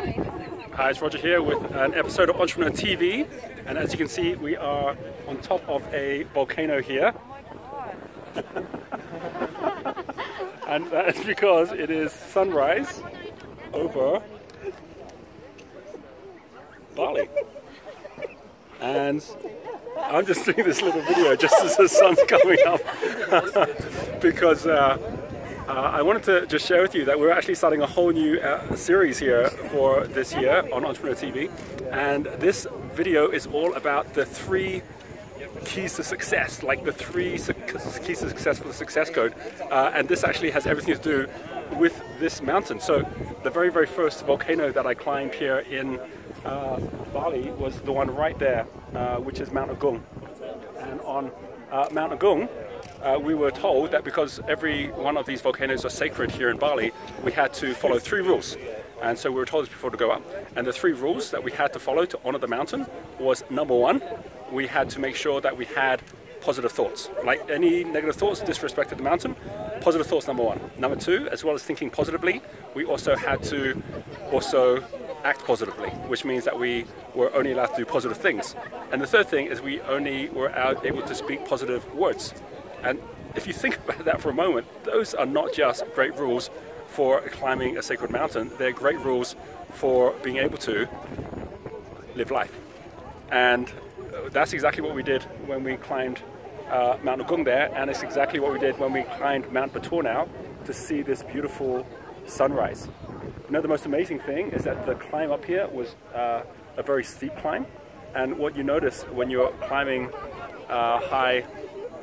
Hi, it's Roger here with an episode of Entrepreneur TV, and as you can see, we are on top of a volcano here. And that is because it is sunrise over Bali. And I'm just doing this little video just as the sun's coming up because I wanted to just share with you that we're actually starting a whole new series here for this year on Entrepreneur TV, and this video is all about the 3 keys to success, like the 3 keys to success for the success code, and this actually has everything to do with this mountain. So the very first volcano that I climbed here in Bali was the one right there, which is Mt Agung. And on Mt Agung, we were told that because every one of these volcanoes are sacred here in Bali, we had to follow 3 rules. And so we were told this before to go up. And the 3 rules that we had to follow to honor the mountain was, number 1, we had to make sure that we had positive thoughts. Like any negative thoughts disrespected the mountain, positive thoughts, number 1. Number 2, as well as thinking positively, we also had to act positively, which means that we were only allowed to do positive things. And the 3rd thing is we only were able to speak positive words. And if you think about that for a moment, those are not just great rules for climbing a sacred mountain, they're great rules for being able to live life. And that's exactly what we did when we climbed Mt Agung there, and it's exactly what we did when we climbed Mt Batur now to see this beautiful sunrise. You know, the most amazing thing is that the climb up here was a very steep climb, and what you notice when you're climbing a high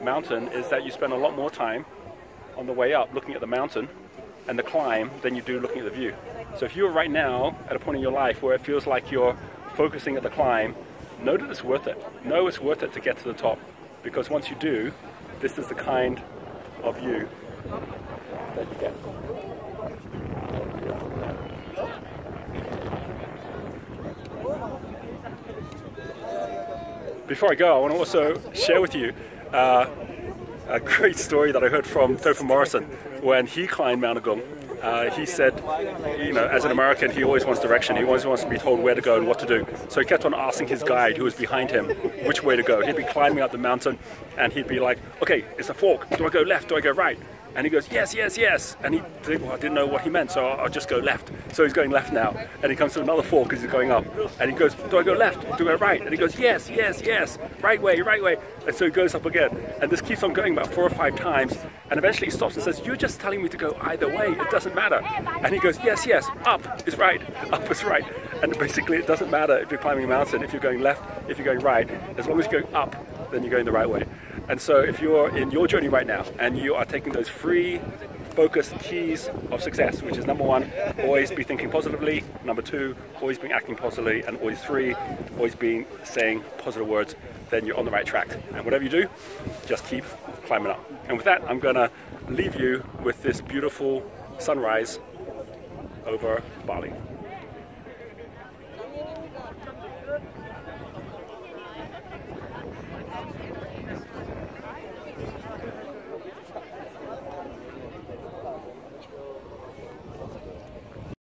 mountain is that you spend a lot more time on the way up looking at the mountain and the climb than you do looking at the view. So if you're right now at a point in your life where it feels like you're focusing at the climb, know that it's worth it. Know it's worth it to get to the top, because once you do, this is the kind of view that you get. Before I go, I want to also share with you a great story that I heard from Topher Morrison when he climbed Mt Agung. He said, you know, as an American, he always wants direction. He always wants to be told where to go and what to do. So he kept on asking his guide, who was behind him, which way to go. He'd be climbing up the mountain and he'd be like, okay, it's a fork. Do I go left? Do I go right? And he goes, yes, yes, yes. And he said, well, I didn't know what he meant, so I'll just go left. So he's going left now. And he comes to another fork as he's going up. And he goes, do I go left? Do I go right? And he goes, yes, yes, yes. Right way, right way. And so he goes up again. And this keeps on going about 4 or 5 times. And eventually he stops and says, you're just telling me to go either way. It doesn't matter. And he goes, yes, yes. Up is right. Up is right. And basically it doesn't matter if you're climbing a mountain, if you're going left, if you're going right. As long as you're going up, then you're going the right way. And so if you're in your journey right now and you are taking those 3 focused keys of success, which is number 1, always be thinking positively, number 2, always be acting positively, and always 3, always being saying positive words, then you're on the right track. And whatever you do, just keep climbing up. And with that, I'm gonna leave you with this beautiful sunrise over Bali.